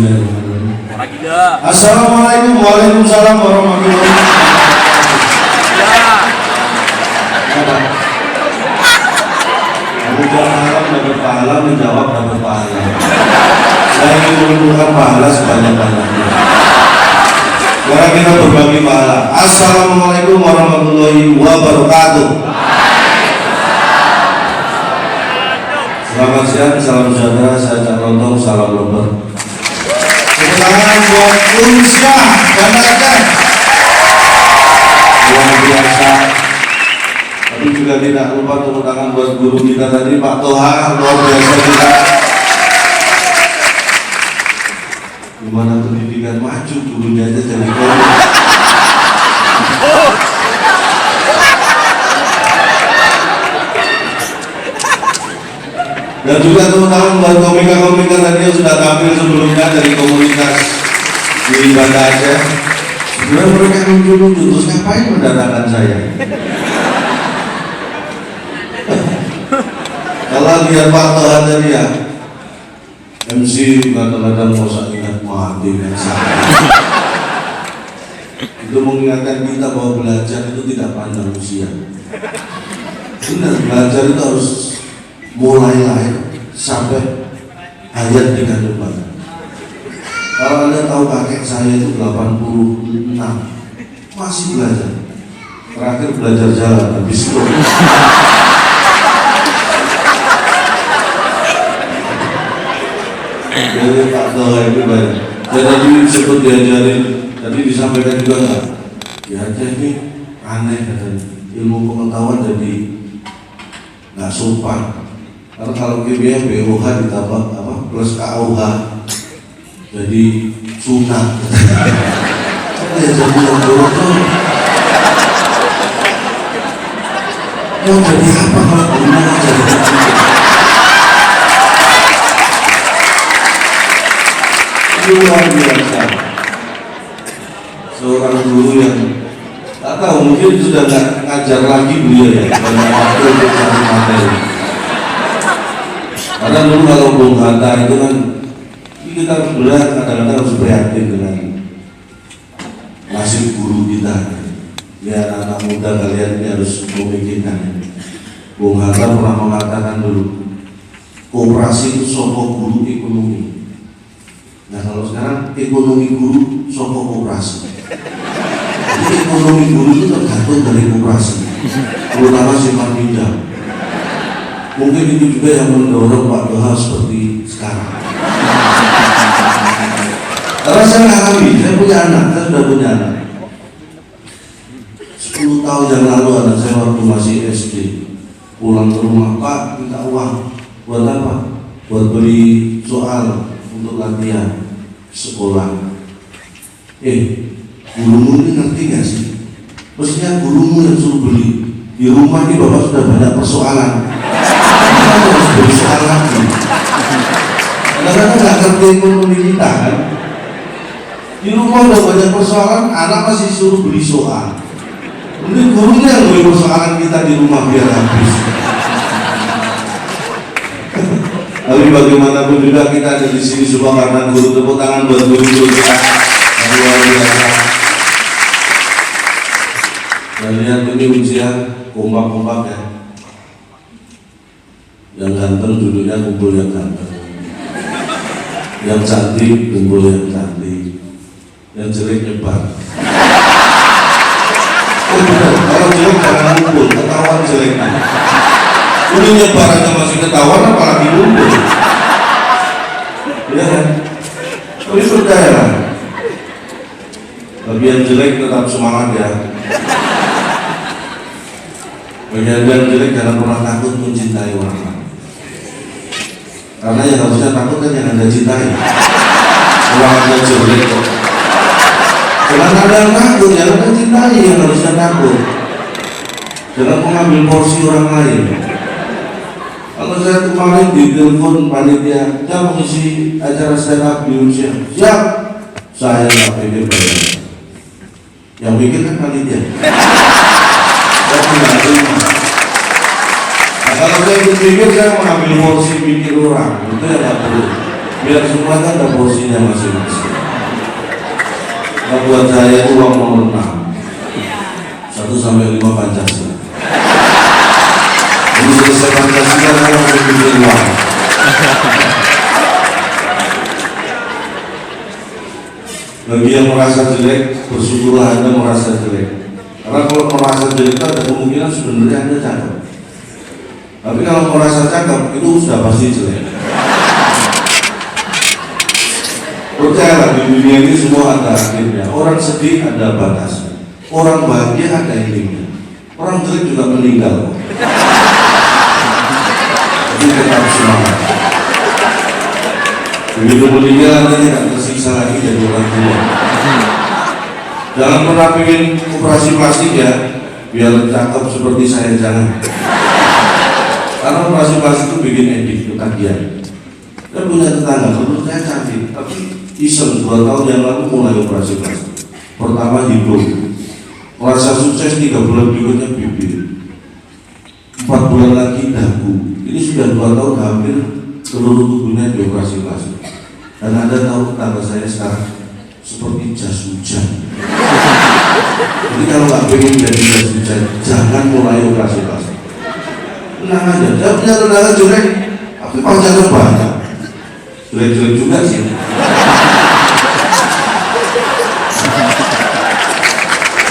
Bismillahirrahmanirrahim. Gila. Assalamualaikum warahmatullahi wabarakatuh. Kamu jangan dapat pahala, menjawab dapat pahala. Saya ingin mengumpulkan pahala sebanyak-banyaknya. Sekarang kita berbagi pahala. Assalamualaikum warahmatullahi wabarakatuh. Selamat siang, salam sejahtera, saya Cak Lontong, salam lembar. Tangan buat Unsia dan Aceh. Luar biasa. Tapi juga tidak lupa tepuk tangan buat guru kita tadi, Pak Toha, luar biasa juga. Gimana pendidikan maju, gurunya aja jadi guru. Dan juga teman-teman buat komika-komika tadi yang sudah tampil sebelumnya dari komunitas di Banda Aceh. Sebenarnya mereka lucu-lucu, terus ngapain mendatangkan saya? Kalau lihat Pak Toha tadi ya, MC kadang-kadang mau ingat mati dan itu mengingatkan kita bahwa belajar itu tidak pandang usia. Benar, belajar itu harus mulai lahir sampai hayat di kandungan. Kalau Anda tahu kakek saya itu 86 masih belajar. Terakhir belajar jalan habis itu. Jadi Pak Toha itu banyak. Dan tadi disebut diajarin, tadi disampaikan juga enggak? Ya ini aneh katanya. Ilmu pengetahuan jadi nggak sopan. Karena kalau kimia BOH ditambah apa plus KOH jadi sunat. Ya jadi yang bodoh. Mau jadi apa kalau guna jadi luar biasa. Seorang guru yang tak tahu mungkin sudah nggak ngajar lagi beliau ya, banyak waktu untuk cari materi. Karena dulu kalau Bung Hatta itu kan kita harus berat, kadang-kadang harus prihatin dengan nasib guru kita. Ya anak-anak muda kalian ini harus memikirkan. Bung Hatta pernah mengatakan dulu, koperasi itu sokok guru ekonomi. Nah kalau sekarang ekonomi guru sokok koperasi. Jadi ekonomi guru itu tergantung dari koperasi, terutama simpan pinjam. Mungkin itu juga yang mendorong Pak Toha seperti sekarang. Karena saya ngalami, saya punya anak, saya sudah punya anak. 10 tahun yang lalu anak saya waktu masih SD pulang ke rumah, Pak minta uang buat apa? Buat beli soal untuk latihan sekolah. Gurumu ini ngerti gak sih? Maksudnya gurumu yang suruh beli. Di rumah ini Bapak sudah banyak persoalan. Kita harus beli soal lagi. Kadang-kadang nggak ngerti ekonomi kita kan. Di rumah udah banyak persoalan, anak masih suruh beli soal. Mungkin gurunya yang beli persoalan kita di rumah biar habis. Tapi bagaimanapun juga kita ada di sini semua karena guru. Tepuk tangan buat guru-guru kita. Luar biasa. Dan lihat ini ujian kompak-kompak ya. Yang ganteng duduknya kumpul yang ganteng, yang cantik kumpul yang cantik, yang jelek nyebar. Oh benar, kalau jelek jangan kumpul, ketahuan jeleknya. Ini nyebar aja masih ketahuan, apalagi kumpul. Ya kan? Tapi percayalah, tapi yang jelek tetap semangat ya. Bagi yang jelek jangan pernah takut mencintai orang lain. Karena yang harusnya takut kan yang Anda cintai. Orang Anda jelek kok. Jangan ada yang takut, yang Anda cintai yang harusnya takut. Jangan mengambil porsi orang lain. Kalau saya kemarin di telepon panitia, saya mengisi acara stand up di Indonesia. Siap, saya nggak pikir bayar. Yang pikir kan panitia. Saya tidak terima. Kalau saya berpikir saya mengambil porsi pikir orang, itu ya nggak perlu. biar semua kan ada porsinya masing-masing. Nah, buat saya itu uang nomor 6 1 sampai 5 Pancasila. Jadi selesai Pancasila kan langsung bikin uang. Bagi yang merasa jelek, bersyukurlah Anda merasa jelek. Karena kalau merasa jelek itu ada kemungkinan sebenarnya Anda cakep. Tapi kalau merasa cakep itu sudah pasti jelek. Percayalah, di dunia ini semua ada akhirnya. Orang sedih ada batasnya, orang bahagia ada endingnya, orang jelek juga meninggal. Jadi tetap semangat. Begitu meninggal nanti tidak tersiksa lagi jadi orang tua. Jangan pernah pengen operasi plastik ya, biar cakep seperti saya, jangan. Karena operasi plastik itu bikin edik, ketagihan. Saya punya tetangga, menurut saya cantik, tapi iseng 2 tahun yang lalu mulai operasi plastik. Pertama hidung, merasa sukses 3 bulan berikutnya bibir, 4 bulan lagi dagu. Ini sudah 2 tahun hampir seluruh tubuhnya dioperasi plastik. Dan Anda tahu tetangga saya sekarang seperti jas hujan. Jadi kalau nggak pengen jadi jas hujan, jangan mulai operasi plastik. Tenang aja, saya punya tetangga jelek, tapi pacarnya banyak. Jelek-jelek juga sih.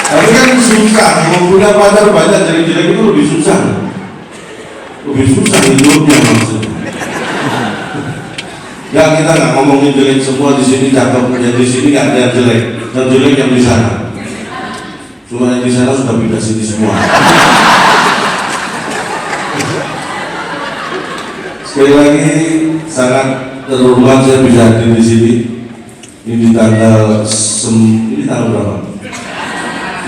Tapi kan susah, mau punya pacar banyak jelek-jelek itu lebih susah. Lebih susah hidupnya maksudnya. Ya kita nggak ngomongin jelek semua di sini, cakep yang di sini nggak ada yang jelek, yang jelek yang di sana. Cuma yang di sana sudah pindah sini semua. Sekali lagi sangat terhormat saya bisa hadir di sini. Ini tanggal ini tanggal berapa?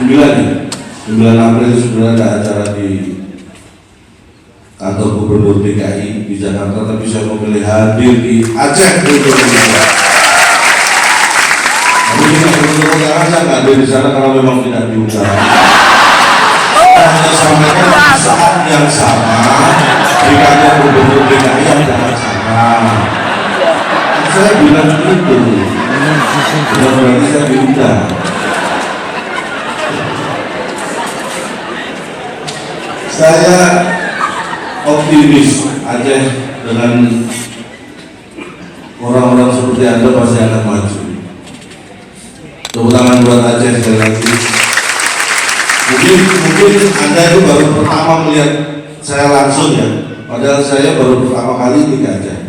9 ya? 9 April sebenarnya ada acara di kantor Gubernur DKI di Jakarta, tapi saya memilih hadir di Aceh untuk Indonesia. Tapi tidak untuk saya nggak hadir di sana karena memang tidak diundang. Hanya sampaikan di saat yang sama di kantor Gubernur DKI ada acara. Saya bilang begitu, bukan berarti saya diundang. Saya optimis Aceh dengan orang-orang seperti Anda pasti akan maju. Tepuk tangan buat Aceh sekali lagi. Mungkin Anda itu baru pertama melihat saya langsung ya, padahal saya baru pertama kali di Aceh.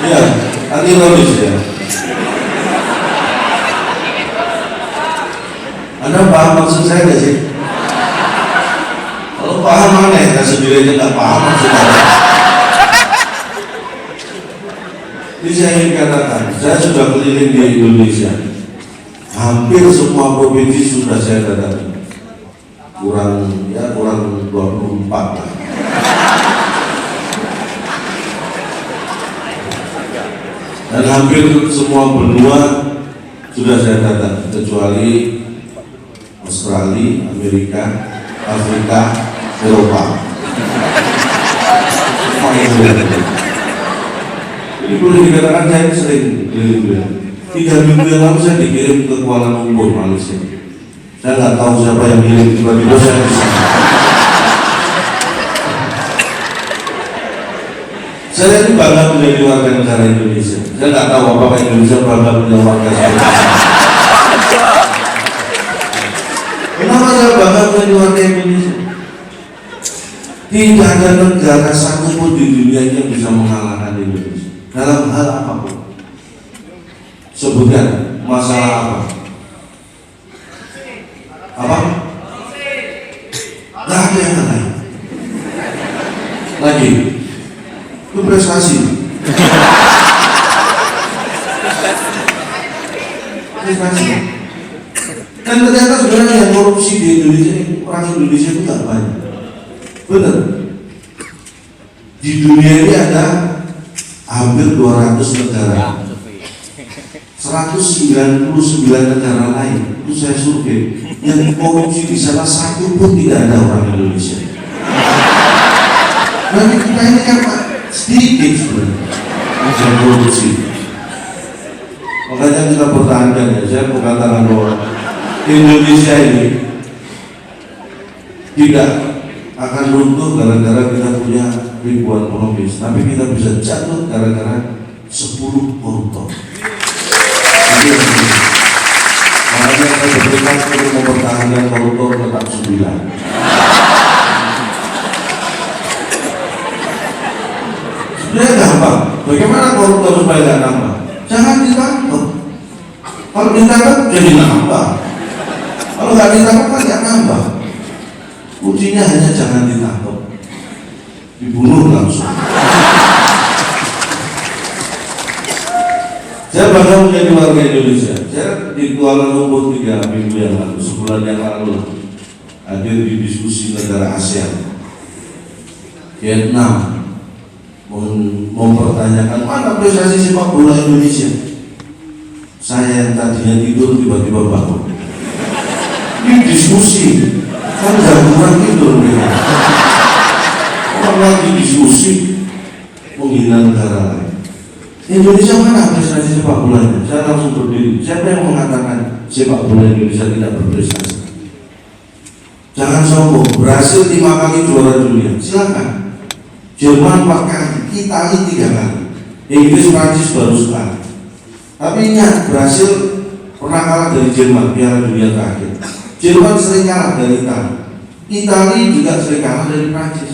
Iya, nanti ironis ya. Anda paham maksud saya nggak sih? Kalau paham mana ya, sendiri aja nggak paham maksudnya. Jadi saya ingin katakan, saya sudah keliling di Indonesia, hampir semua provinsi sudah saya datangi, kurang 24 lah. Dan hampir semua benua sudah saya datang, kecuali Australia, Amerika, Afrika, Eropa. Ini boleh dikatakan saya sering keliling-keliling. 3 minggu yang lalu saya dikirim ke Kuala Lumpur, Malaysia. Saya nggak tahu siapa yang kirim, tiba-tiba saya di sana. Saya ini bangga menjadi warga negara Indonesia. Saya nggak tahu apakah Indonesia bangga menjadi warga negara. Kenapa saya bangga menjadi warga Indonesia? Tidak ada negara satupun di dunia yang bisa mengalahkan Indonesia dalam hal apapun. Sebutkan masalah apa? Apa? Nggak ada yang lain. Lagi, itu prestasi. Prestasi. Dan ternyata sebenarnya yang korupsi di Indonesia, orang Indonesia itu nggak banyak. Benar. Di dunia ini ada hampir 200 negara, 199 negara lain. Itu saya survei, yang korupsi di sana satu pun tidak ada orang Indonesia. Dan kita ini kan sedikit sebenarnya yang korupsi. Makanya kita pertahankan ya. Saya mengatakan bahwa Indonesia ini tidak akan runtuh gara-gara kita punya ribuan pengemis, tapi kita bisa jatuh gara-gara 10 koruptor. Makanya saya bertekad untuk mempertahankan koruptor tetap 9. Sebenarnya gampang. Bagaimana koruptor supaya nggak nambah? Jangan ditangkap. Kalau ditangkap jadi nambah. Kalau nggak ditangkap kan nggak nambah. Kuncinya hanya jangan ditangkap, dibunuh langsung. Saya bangga menjadi warga Indonesia. Saya di Kuala Lumpur 3 minggu yang lalu, sebulan yang lalu, hadir di diskusi negara ASEAN. Vietnam mempertanyakan mana prestasi sepak bola Indonesia. Saya yang tadinya tidur tiba-tiba bangun. Ini diskusi, kan jangan kurang tidur mereka. Orang lagi diskusi menghina negara lain. Indonesia mana prestasi sepak bolanya? Saya langsung berdiri. Siapa yang mengatakan sepak bola Indonesia tidak berprestasi? Jangan sombong. Brasil 5 kali juara dunia, silakan. Jerman 4 kali, Italia 3 kali, Inggris, Prancis baru sekali. Tapi ingat, Brasil pernah kalah dari Jerman Piala Dunia terakhir. Jerman sering kalah dari Italia juga sering kalah dari Prancis.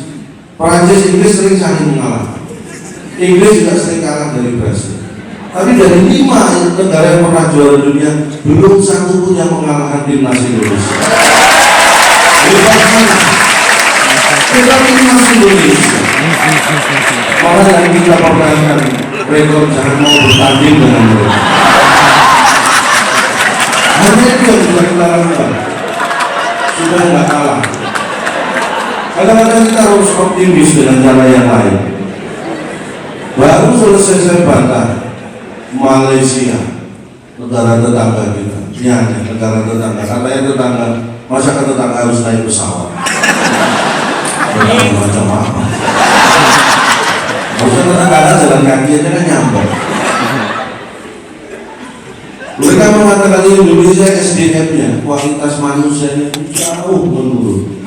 Prancis, Inggris sering saling mengalah. Inggris juga sering kalah dari Brasil. Tapi dari 5 negara yang pernah juara dunia, belum satu pun yang mengalahkan timnas Indonesia. Kita timnas Indonesia. Orang yang kita pertahankan rekor, jangan mau bertanding dengan mereka. Hanya itu yang sudah kita lakukan. Sudah nggak kalah. Kadang-kadang kita harus optimis dengan cara yang lain. Baru selesai saya bantah Malaysia, negara tetangga kita. Ya, negara tetangga. Katanya tetangga, masa ke tetangga harus naik pesawat? Macam apa? Harusnya tetangga jalan kaki aja kan nyampe. Mereka mengatakan Indonesia SDM-nya, kualitas manusianya jauh menurun.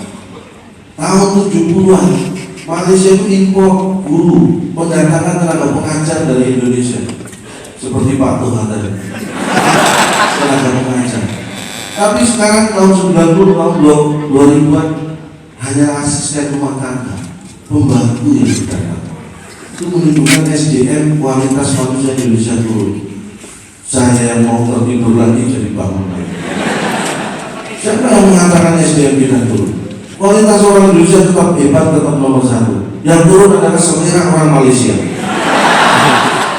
Tahun 70-an Malaysia itu impor guru, mendatangkan tenaga pengajar dari Indonesia, seperti Pak Tuhan tadi, tenaga pengajar. Tapi sekarang tahun 90, tahun 2000-an hanya asisten rumah tangga, pembantu yang didatangkan. Itu menunjukkan SDM, kualitas manusia Indonesia turun. Saya yang mau tertidur lagi jadi bangun lagi. Siapa yang mengatakan SDM kita turun? Kualitas orang Indonesia tetap hebat, tetap nomor 1. Yang turun adalah selera orang Malaysia.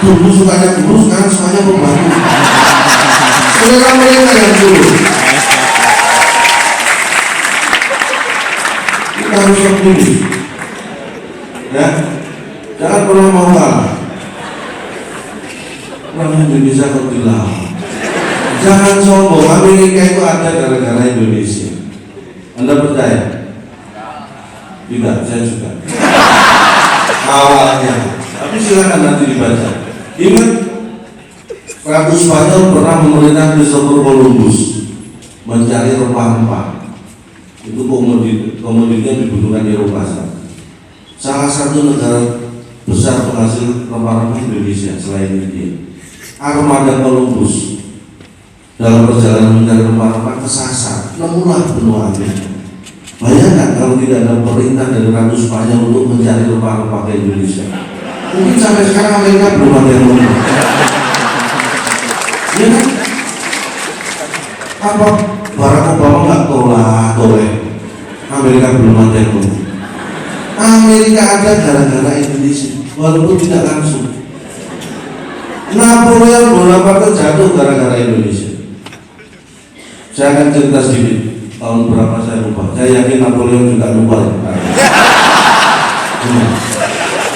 Dulu sukanya guru, sekarang sukanya pembantu. Selera mereka yang turun. Kita harus optimis. Ya, jangan pernah mau kalah. Orang Indonesia kok dilawan. Jangan sombong. Amerika itu ada gara-gara Indonesia. Anda percaya? Tidak, saya juga. Awalnya, tapi silakan nanti dibaca. Ingat, Ratu Spanyol pernah memerintah Christopher Columbus mencari rempah-rempah. Itu komoditas dibutuhkan di Eropa. Salah satu negara besar penghasil rempah-rempah Indonesia selain India. Armada Columbus dalam perjalanan mencari rempah-rempah kesasar, nemulah benua Amerika. Bayangkan kalau tidak ada perintah dari Ratu Spanyol untuk mencari rempah-rempah ke Indonesia, mungkin sampai sekarang Amerika belum ada yang ngomong. Ya kan? Apa Barack Obama nggak toleh? Amerika belum ada yang ngomong. Amerika ada gara-gara Indonesia, walaupun tidak langsung. Napoleon Bonaparte jatuh gara-gara Indonesia. Saya akan cerita sedikit. Tahun berapa saya lupa. Saya yakin Napoleon juga lupa.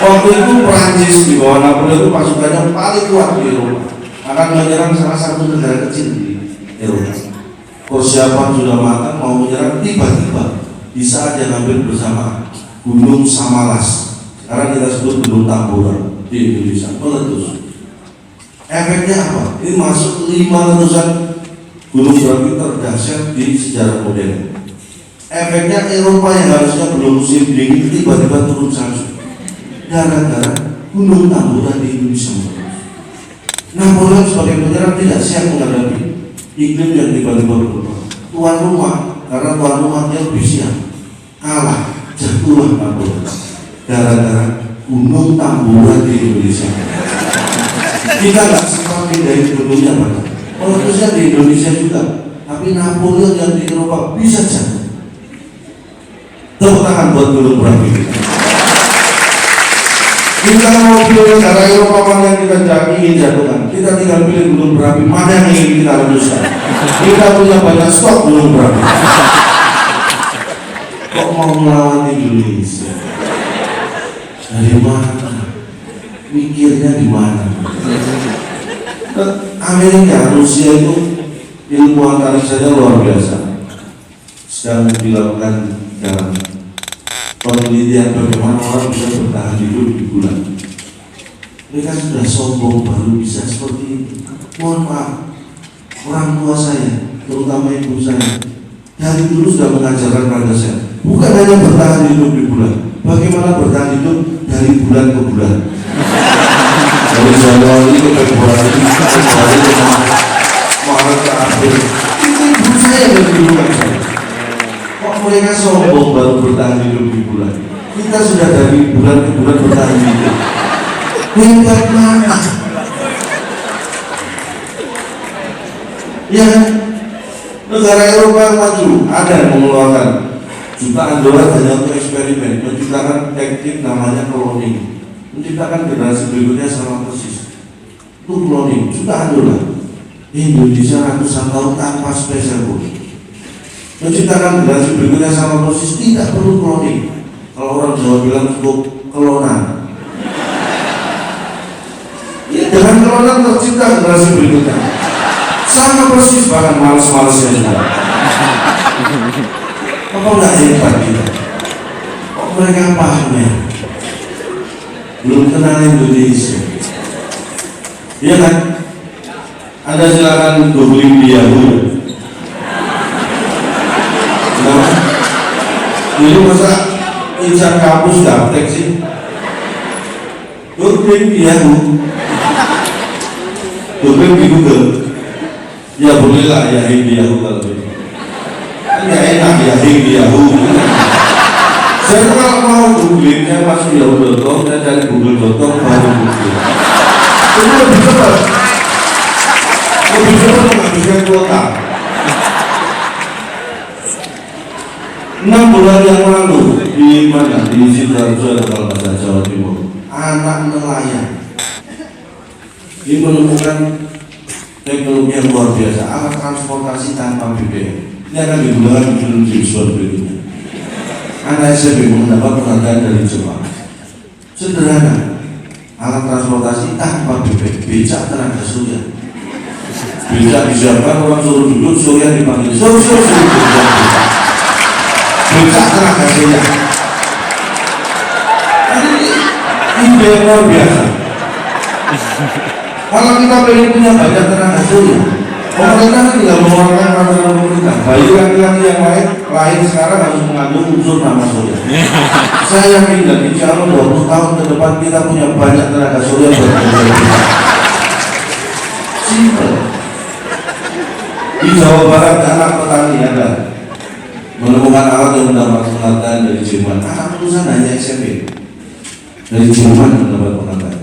Waktu itu Prancis di bawah Napoleon itu pasukannya paling kuat di Eropa, akan menyerang salah satu negara kecil di Eropa. Persiapan sudah matang mau menyerang, tiba-tiba di saat yang hampir bersama Gunung Samalas, Sekarang kita sebut gunung Tamburan di Indonesia, meletus. Efeknya apa? Ini masuk 500-an gunung berapi terdahsyat di sejarah modern. Efeknya Eropa yang harusnya belum musim dingin tiba-tiba turun salju gara-gara gunung Tamburan di Indonesia. Napoleon sebagai penyerang tidak siap menghadapi iklim yang tiba-tiba berubah. Tuan rumah, karena tuan rumahnya lebih siap, kalah, jatuhlah Napoleon gara-gara gunung Tamburan di Indonesia. Kita nggak sempat pindahin gunungnya, Pak. Meletusnya di Indonesia juga, tapi Napoleon yang di Eropa bisa jatuh. Tepuk tangan buat gunung berapi. Kita mau pilih negara Eropa mana yang kita ingin jatuhkan, kita tinggal pilih gunung berapi mana yang ingin kita leduskan. Kita punya banyak stok gunung berapi. Kok mau melawan Indonesia? Dari mana? Mikirnya di mana? Amerika, Rusia itu ilmu antariksanya luar biasa. Sedang dilakukan dalam penelitian bagaimana orang bisa bertahan hidup di bulan. Mereka sudah sombong baru bisa seperti ini. Mohon maaf, orang tua saya, terutama ibu saya, dari dulu sudah mengajarkan pada saya, bukan hanya bertahan hidup di bulan, bagaimana bertahan hidup dari bulan ke bulan. Dari Januari ke Februari, Februari ke Maret ke April. Itu ibu saya yang dulu kan saya. Kok mereka sombong baru bertahan hidup di bulan? Kita sudah dari bulan ke bulan bertahan hidup. Hebat mana? Ya, negara Eropa yang maju ada yang mengeluarkan jutaan dolar hanya untuk eksperimen, menciptakan teknik namanya cloning, menciptakan generasi berikutnya sama persis. Itu cloning, jutaan dolar. Indonesia ratusan tahun tanpa spesial pun menciptakan generasi berikutnya sama persis, tidak perlu cloning. Kalau orang Jawa bilang cukup kelonan. Ya, dengan kelonan tercipta generasi berikutnya sama persis, bahkan males-malesnya juga. Apa nggak hebat kita? Kok mereka paham ya? Belum kenal Indonesia. Iya kan? Anda silakan googling di Yahoo. Kenapa? Ini masa insan kampus gaptek sih? Googling di Yahoo. Googling di Google. Ya bolehlah ya di Yahoo kalau gitu. Kan ya enak ya di Yahoo. Saya kalau mau googling, saya masuk yahoo.com, saya cari google.com baru googling. Itu lebih cepat. Lebih cepat menghabiskan kuota. 6 bulan yang lalu di mana? Di Sidoarjo kalau bahasa Jawa Timur, anak nelayan ini menemukan teknologi yang luar biasa, alat transportasi tanpa BBM. Ini akan digunakan di film James Bond berikutnya. Anak SMP mendapat penghargaan dari Jepang. Sederhana, alat transportasi tanpa BBM, becak tenaga surya. Becak disiapkan, orang suruh duduk, surya dipanggil, suruh becak tenaga surya. Ini ide luar biasa. Kalau kita pengen punya banyak tenaga surya, pemerintah tidak mengeluarkan peraturan pemerintah. Bayi laki-laki yang lahir sekarang harus mengandung unsur nama surya. Saya yakin dan insya Allah 20 tahun ke depan kita punya banyak tenaga surya berkumpul. Simple. Di Jawa Barat anak petani ada menemukan alat yang mendapat penghargaan dari Jerman. Anak lulusan hanya SMP dari Jerman mendapat penghargaan.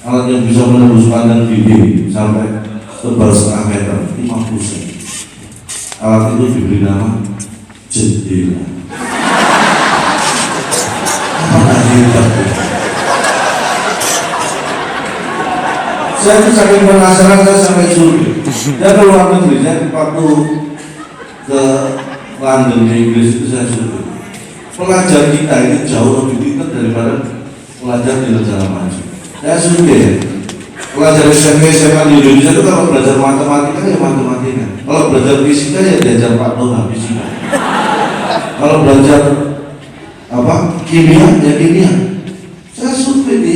Alat yang bisa menembus panjang dinding sampai tebal setengah meter, 50 cm. Alat itu diberi nama jendela. Apakah hebat? Saya itu saking penasaran, saya sampai survei. Saya ke luar negeri, saya waktu ke London di Inggris itu saya survei. Pelajar kita ini jauh lebih pintar daripada pelajar di negara maju. Saya survei. Pelajar SMP SMA di Indonesia itu kalau belajar matematika ya matematika, kalau belajar fisika ya diajar Pak Noah fisika, kalau belajar kimia ya kimia. Saya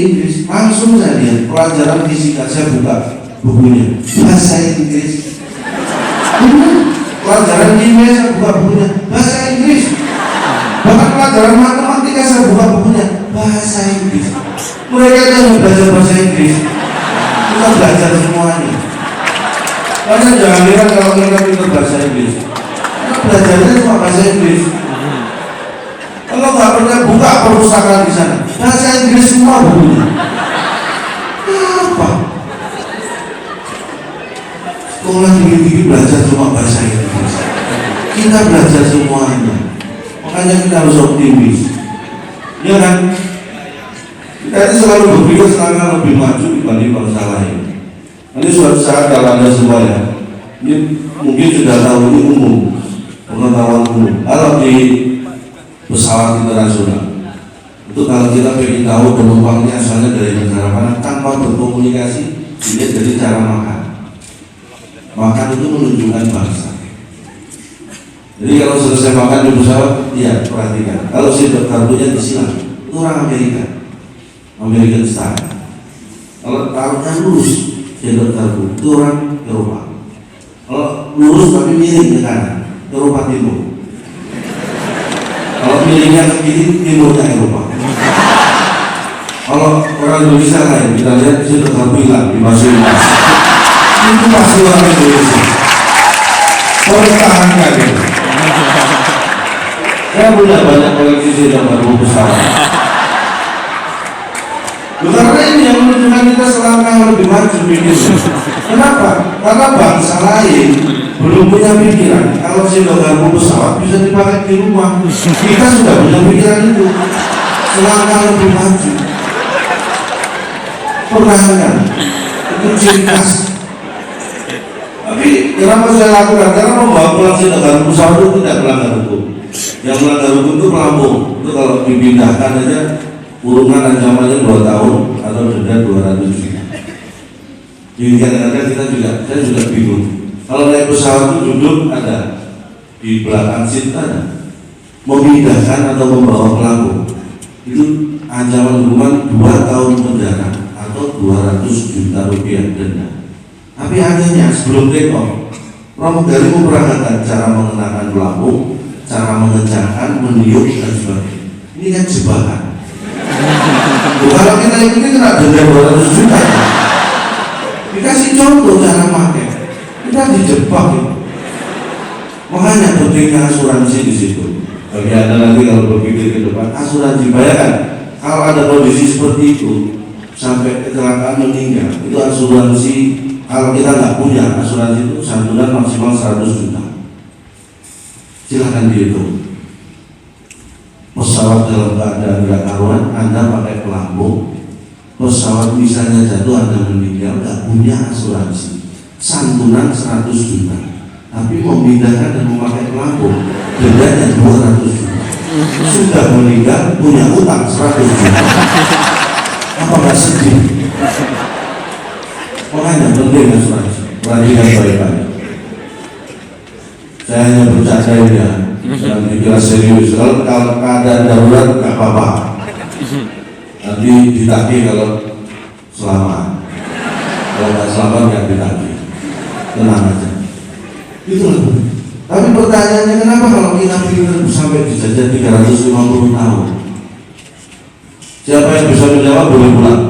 Inggris, langsung saya lihat pelajaran fisika, saya buka bukunya bahasa Inggris. Pelajaran kimia saya buka bukunya bahasa Inggris. Bahkan pelajaran matematika saya buka bukunya bahasa Inggris. Mereka yang belajar bahasa Inggris, kita belajar semuanya. Karena jangan lihat kalau mereka pintar bahasa Inggris, kita belajarnya cuma bahasa Inggris. Kalau nggak pernah buka perpustakaan di sana, bahasa Inggris semua bukunya. Apa? Sekolah tinggi-tinggi belajar cuma bahasa Inggris. Kita belajar semuanya. Makanya kita harus optimis. Ya kan? Kita ini selalu berpikir sekarang lebih maju dibanding bangsa lain. Nanti suatu saat kalau Anda semua ya, ini mungkin sudah tahu, ini umum, pengetahuan umum. Kalau di pesawat internasional itu kalau kita ingin tahu penumpangnya asalnya dari negara mana, tanpa berkomunikasi dilihat dari cara makan. Makan itu menunjukkan bangsa. Jadi kalau selesai makan di pesawat, ya perhatikan, kalau sendok garpunya disilang, itu orang American style. Kalau taruhnya lurus sendok garpu, itu orang Eropa. Kalau lurus tapi miring ke kanan, Eropa Timur. Kalau miringnya ke kiri, timurnya Eropa. Kalau orang Indonesia lain, kita lihat sendok garpu hilang dimasukin mas. Itu pasti orang Indonesia. Pertahankan itu. Saya punya banyak koleksi sendok garpu pesawat. Karena ini yang menunjukkan kita selangkah lebih maju pikirnya. Kenapa? Karena bangsa lain belum punya pikiran kalau sendok garpu pesawat bisa dipakai di rumah. Kita sudah punya pikiran itu. Selangkah lebih maju. Pertahankan. Itu ciri khas. Tapi kenapa saya lakukan? Karena membawa pulang sendok garpu pesawat itu tidak melanggar hukum. Yang melanggar hukum itu pelampung. Itu kalau dipindahkan aja kurungan ancamannya 2 tahun atau denda 200 juta. Jadi kadang-kadang saya juga bingung. Kalau naik pesawat itu duduk ada di belakang seat ada, memindahkan atau membawa pelampung itu ancaman hukuman 2 tahun penjara atau 200 juta rupiah denda. Tapi akhirnya sebelum take off, pramugari memperagakan cara mengenakan pelampung, cara mengencangkan, meniup dan sebagainya. Ini kan jebakan. Kalau kita ikuti kena denda 200 juta. Dikasih contoh cara pakai, kita dijebak. Makanya pentingnya asuransi di situ. Bagi Anda nanti kalau berpikir ke depan, asuransi bayarkan. Kalau ada kondisi seperti itu sampai kecelakaan meninggal, itu asuransi. Kalau kita nggak punya asuransi itu santunan maksimal 100 juta. Silahkan dihitung. Pesawat dalam keadaan nggak karuan, Anda pakai pelampung, pesawat misalnya jatuh, Anda meninggal, nggak punya asuransi, santunan 100 juta, tapi memindahkan dan memakai pelampung, dendanya 200 juta. Sudah meninggal, punya utang 100 juta. Apa nggak sedih? Makanya penting asuransi, perhatikan baik-baik. Saya hanya bercanda ya. Jangan dikira serius. Kalau keadaan darurat nggak apa-apa. Nanti ditagih kalau selamat. Kalau nggak selamat nggak ditagih. Tenang aja. Itulah. Tapi pertanyaannya kenapa kalau kita pikir sampai dijajah 350 tahun? Siapa yang bisa menjawab boleh pulang.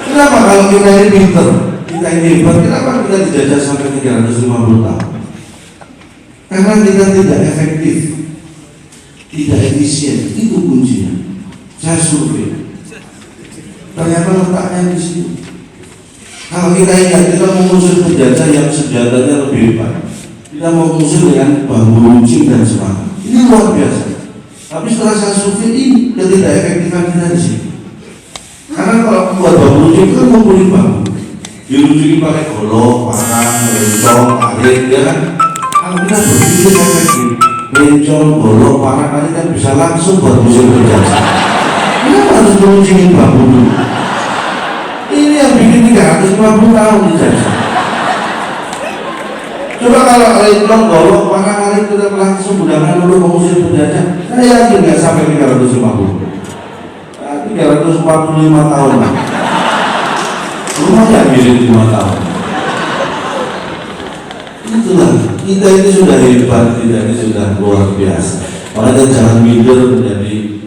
Kenapa kalau kita ini pinter? Kita ini hebat, kenapa kita dijajah sampai 350 tahun? Karena kita tidak efektif, tidak efisien, itu kuncinya. Saya survei, ternyata letaknya di sini. Kalau kita ingat, kita mengusir penjajah yang senjatanya lebih hebat, kita mengusir dengan bambu runcing dan semangat. Ini luar biasa. Tapi setelah saya survei, ini ketidak efektifan kita di sini. Karena kalau buat bambu runcing itu kan ngumpulin bambu, diruncingi pakai golok, parang, lencong, arit, ya kan? Kalau kita berpikir efektif, lencong, golok, parang, arit kan bisa langsung buat musim penjajah. Kenapa harus meruncingin bambu dulu? Ini yang bikin 350 tahun dijajah. Coba kalau lencong, golok, parang, arit kita langsung gunakan untuk mengusir penjajah, Saya yakin nggak sampai 350. 345 tahun. Lumayan mirip 5 tahun. Itulah, kita ini sudah hebat, kita ini sudah luar biasa. Makanya jangan minder menjadi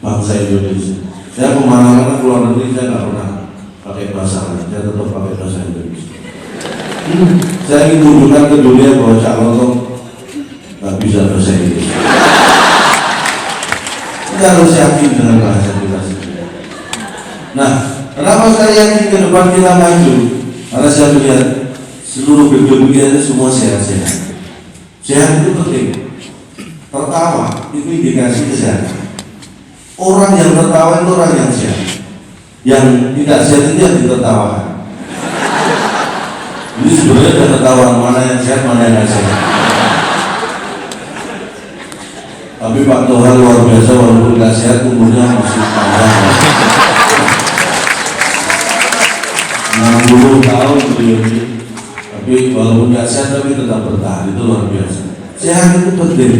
bangsa Indonesia. Saya kemana-mana keluar negeri, saya nggak pernah pakai bahasa lain, saya tetap pakai bahasa Indonesia. Saya ingin tunjukkan ke dunia bahwa Cak Lontong nggak bisa bahasa Indonesia. Kita harus yakin dengan bahasa kita sendiri. Nah, kenapa saya yakin ke depan kita maju? Karena saya melihat seluruh gedung kita semua sehat-sehat. Sehat itu penting. Tertawa itu indikasi kesehatan. Orang yang tertawa itu orang yang sehat. Yang tidak sehat itu yang ditertawakan. Ini sebenarnya ada ketahuan mana yang sehat, mana yang tidak sehat. Tapi Pak Toha luar biasa, walaupun tidak sehat umurnya masih panjang. 60 tahun beliau ini. Tapi walaupun tidak sehat tapi tetap bertahan, itu luar biasa. Sehat itu penting.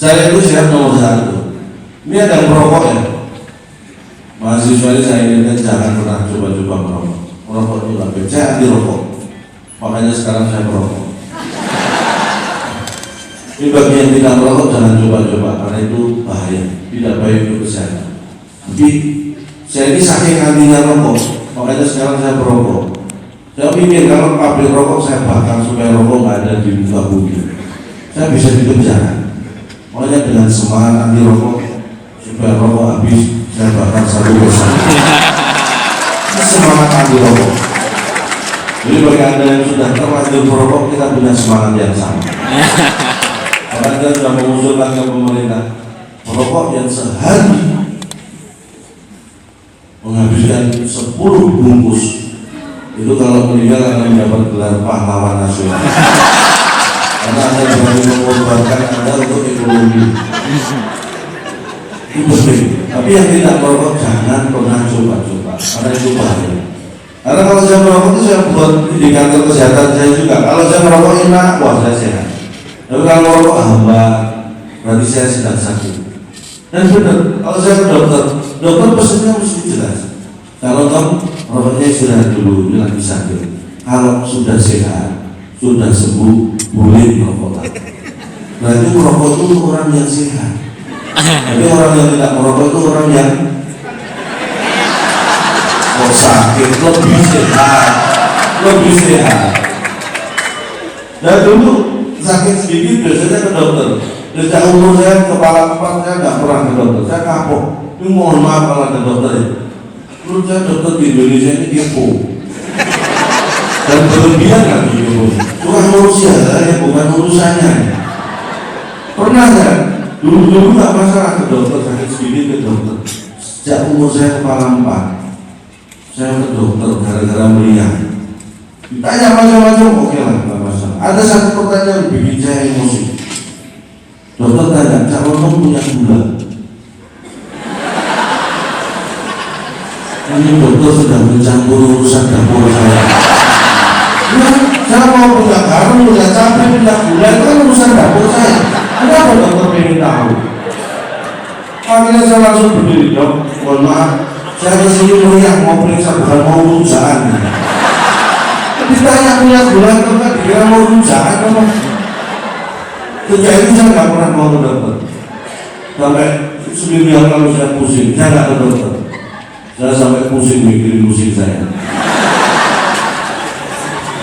Saya itu sehat nomor 1. Ini ada yang merokok ya. Mahasiswa ini saya inginkan jangan pernah coba-coba merokok. Merokok itu nggak baik. Saya anti rokok. Makanya sekarang saya merokok. Ini bagi yang tidak merokok jangan coba-coba karena itu bahaya, tidak baik untuk kesehatan. Jadi saya ini saking antinya rokok, makanya sekarang saya merokok. Saya pikir kalau pabrik rokok saya bakar supaya rokok nggak ada di muka bumi, saya bisa dipenjara. Makanya dengan semangat anti rokok supaya rokok habis, saya bakar 1 persatu. Semangat anti rokok. Jadi bagi anda yang sudah terlanjur merokok, kita punya semangat yang sama. Karena kita sudah mengusulkan ke pemerintah merokok yang sehari menghabiskan 10 bungkus itu kalau meninggal akan mendapat gelar pahlawan nasional. Karena anda berani mengorbankan anda untuk ekonomi. Itu penting. Tapi yang tidak merokok jangan pernah coba-coba karena itu bahaya. Karena kalau saya merokok itu saya buat indikator kesehatan saya juga. Kalau saya merokok enak, wah saya sehat. Tapi kalau merokok hambar, berarti saya sedang sakit. Dan benar, kalau saya ke dokter, dokter pesannya mesti jelas. Kalau kamu merokoknya istirahat dulu, ini lagi sakit. Kalau sudah sehat, sudah sembuh, boleh merokok lagi. Berarti merokok itu orang yang sehat. Tapi orang yang tidak merokok itu orang yang sakit, lebih sehat, lebih sehat. Dan dulu sakit sedikit biasanya ke dokter. Sejak umur saya kepala 4 saya nggak pernah ke dokter. Saya kapok. Ini mohon maaf kalau ada dokter ya. Menurut saya dokter di Indonesia ini kepo dan berlebihan lagi kepo. Bukan manusia ya, bukan urusannya. Pernah ya? Dulu nggak masalah ke dokter, sakit sedikit ke dokter. Sejak umur saya kepala 4 saya ke dokter gara-gara melihat. Ditanya macam-macam, oke lah, nggak masalah. Ada satu pertanyaan bikin saya emosi. Dokter tanya, Cak Lontong punya gula? Ini dokter sudah mencampur urusan dapur saya. Ya, saya mau punya garam, punya cabai, punya gula, itu kan urusan dapur saya. Kenapa dokter pengen tahu? Akhirnya saya langsung berdiri, dok, mohon maaf. Saya kesini melihat mau periksa bukan mau rujaan. Ditanya punya gula itu kan dikira mau rujaan apa? Sejak itu saya nggak pernah mau ke dokter. Sampai seminggu yang lalu saya pusing, saya nggak ke dokter. Saya sampai pusing mikirin pusing saya.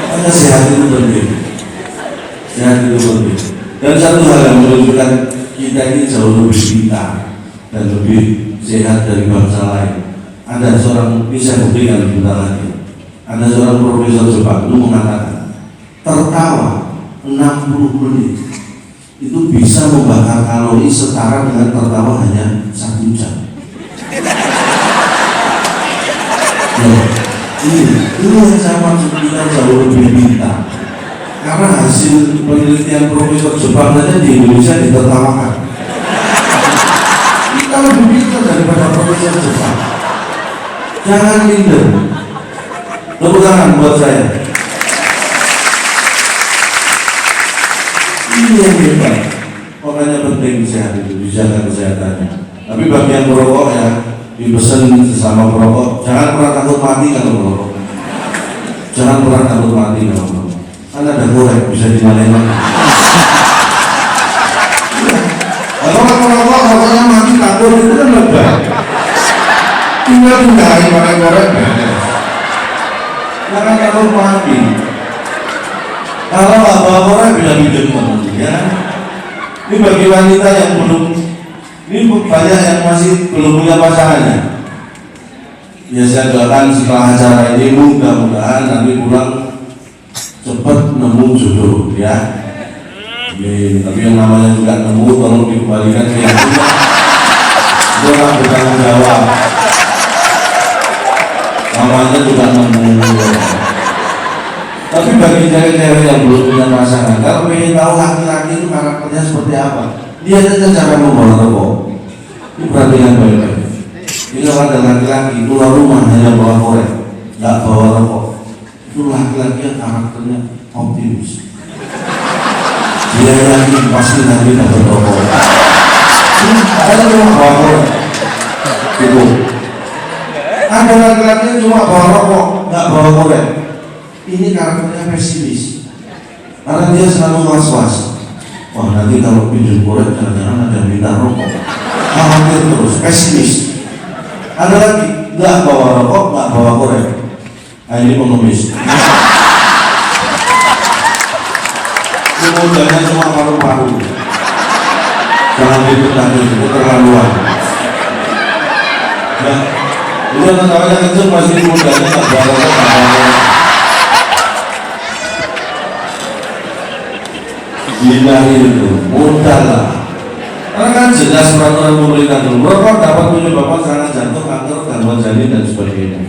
Makanya sehat itu penting. Sehat itu penting. Dan satu hal yang menunjukkan kita ini jauh lebih pintar dan lebih sehat dari bangsa lain. Ada seorang, ini saya buktikan sebentar lagi. Ada seorang profesor Jepang itu mengatakan tertawa 60 menit itu bisa membakar kalori setara dengan tertawa hanya 1 jam. Ini yang saya maksud, kita jauh lebih pintar. Karena hasil penelitian profesor Jepang saja di Indonesia ditertawakan. Kita lebih pintar daripada profesor Jepang. Jangan minder. Tepuk tangan buat saya. Ini yang hebat. Makanya penting sehat itu, dijaga kesehatannya. Tapi bagi yang merokok ya, dipesan sesama perokok, jangan pernah takut mati kalau merokok. Jangan pernah takut mati kalau merokok. Kan ada korek, bisa dimalain lagi. Kalau orang merokok, rokoknya mati takut, itu kan lebay. Tinggal pindahin pakai korek, jangan takut mati. Kalau nggak bawa korek, bisa hidup ya. Ini bagi wanita yang belum, ini banyak yang masih belum punya pasangannya. Ya saya doakan setelah acara ini mudah-mudahan nanti pulang cepat nemu jodoh ya. Tapi yang namanya juga nemu tolong dikembalikan ke yang punya. Itu orang bertanggung jawab. Namanya juga nemu. Tapi bagi cewek-cewek yang belum punya pasangan, kalau ingin tahu laki-laki itu karakternya seperti apa, lihat aja cara membawa rokok. Ini perhatian baik-baik. Ini kalau ada laki-laki keluar rumah hanya bawa korek, nggak bawa rokok, itu laki-laki yang karakternya optimis. Dia yakin pasti nanti dapat rokok. Ada cuma bawa korek, gitu. Ada laki-laki yang cuma bawa rokok, nggak bawa korek. Ini karakternya pesimis, karena dia selalu was-was. Wah nanti kalau pinjam korek jangan-jangan ada minta rokok. Khawatir terus, pesimis. Ada lagi nggak bawa rokok, nggak bawa korek. Nah ini pengemis. Kemudiannya cuma paru-paru. Jangan diputari, itu terlaluan. Nah, itu anak-anaknya kecil masih mudanya nggak bawa rokok, nggak bawa korek. Hindari itu, mudah lah. Karena kan jelas peraturan pemerintah dulu, merokok dapat menyebabkan serangan jantung, kanker, gangguan janin dan sebagainya.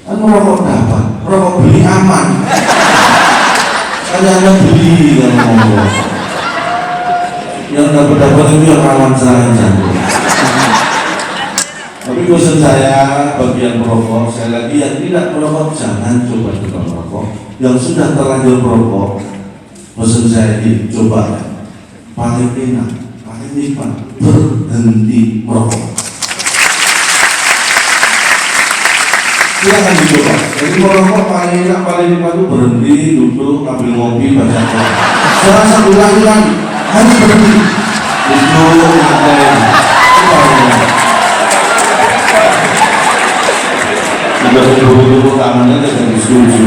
Kan merokok dapat, merokok beli aman. Hanya beli yang ngomong. Yang dapat itu yang rawan serangan jantung. Tapi pesan saya bagi yang merokok, saya lagi yang tidak merokok jangan coba merokok. Yang sudah terlanjur merokok, pesan saya ini coba ya, paling enak, paling nikmat, berhenti merokok. Silahkan dicoba. Jadi merokok paling enak, paling nikmat itu berhenti, duduk, ambil ngopi, baca Quran. Jangan sambil lagi-lagi, harus berhenti. Duduk, nyantai. Sudah duduk tangannya dengan disetuju.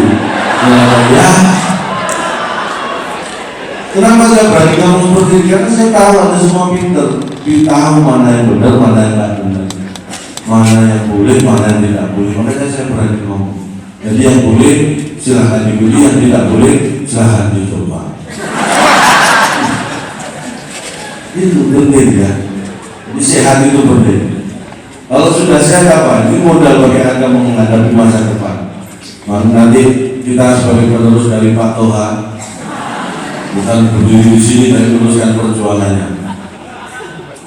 Ya. Kenapa saya berani ngomong seperti itu? Karena saya tahu ada semua pinter, tahu mana yang benar, mana yang tidak benar, mana yang boleh, mana yang tidak boleh. Makanya saya berani ngomong. Jadi yang boleh silahkan dibeli, yang tidak boleh silahkan dicoba. Itu penting ya. Jadi sehat itu penting. Kalau sudah sehat apa? Ini modal bagi Anda menghadapi masa depan. Nanti kita sebagai penerus dari Pak Toha, bukan berdiri di sini tapi meneruskan perjuangannya.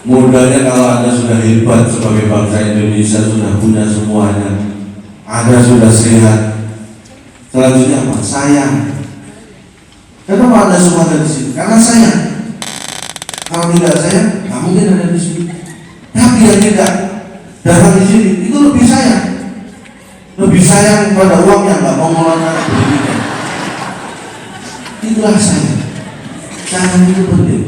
Modalnya kalau Anda sudah hebat sebagai bangsa Indonesia, sudah punya semuanya, Anda sudah sehat. Selanjutnya apa? Sayang. Kenapa Anda semua ada di sini? Karena sayang. Kalau tidak sayang, nggak mungkin ada di sini. Tapi yang tidak datang di sini itu lebih sayang. Lebih sayang pada uang yang nggak mau mengeluarkan pendidikan. Itulah sayang. Sayang itu penting.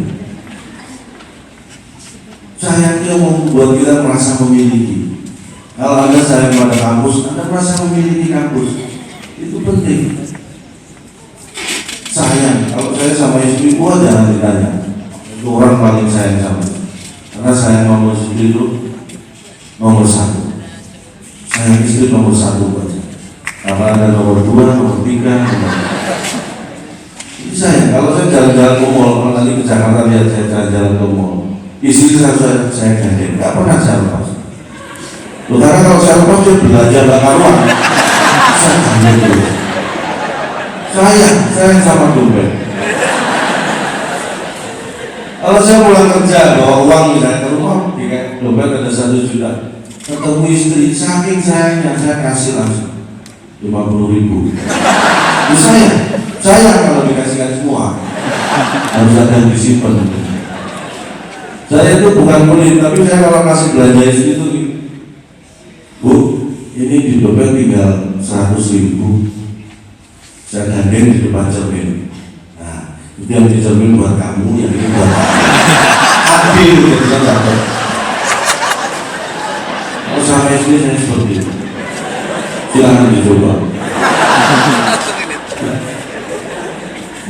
Sayang itu membuat kita merasa memiliki. Kalau Anda sayang pada kampus, Anda merasa memiliki kampus. Itu penting. Sayang. Kalau saya sama istri gua jangan ditanya. Itu orang paling sayang sama. Karena sayang nomor istri itu nomor satu. Sayang istri nomor satu aja. Karena ada nomor dua, nomor tiga, nomor saya, kalau saya jalan-jalan ke mall, kalau nanti ke Jakarta lihat saya jalan-jalan ke mall, istri saya gandeng, nggak pernah saya lepas. Karena kalau saya lepas dia belajar nggak karuan, saya gandeng dulu. Saya sama dompet. Kalau saya pulang kerja bawa uang misalnya ke rumah, di dompet ada 1 juta, ketemu istri, saking sayangnya saya kasih langsung 50.000. Saya kalau dikasihkan semua harus ada yang disimpan. Saya itu bukan pelit, tapi saya kalau kasih belanja istri itu, Bu, ini di dompet tinggal 100.000, saya gandeng di depan cermin. Nah, itu yang di cermin buat kamu, yang ini buat hati itu kita dapat. Kalau sama istri saya seperti itu, silahkan dicoba.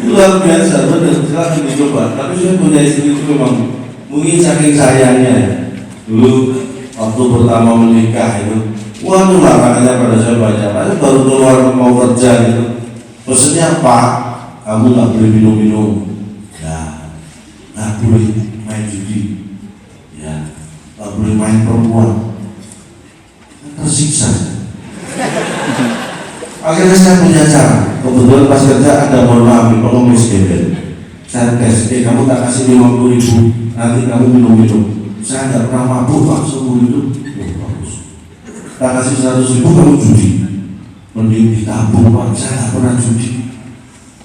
Luar biasa, benar, silahkan dicoba. Tapi saya punya istri itu memang mungkin saking sayangnya ya. Dulu waktu pertama menikah itu, waduh makanannya pada saya banyak. Saya baru keluar mau kerja gitu, pesennya apa? Kamu nggak boleh minum-minum, ya, nggak boleh main judi, ya, nggak boleh main perempuan. Tersiksa. Akhirnya saya punya cara. Kebetulan pas kerja ada mohon maaf pengemis gembel. Saya tes, kamu tak kasih 50.000, nanti kamu minum-minum. Saya nggak pernah mabuk Pak seumur hidup. Bagus. Tak kasih 100.000 kamu judi. Mending ditabung Pak, saya nggak pernah judi.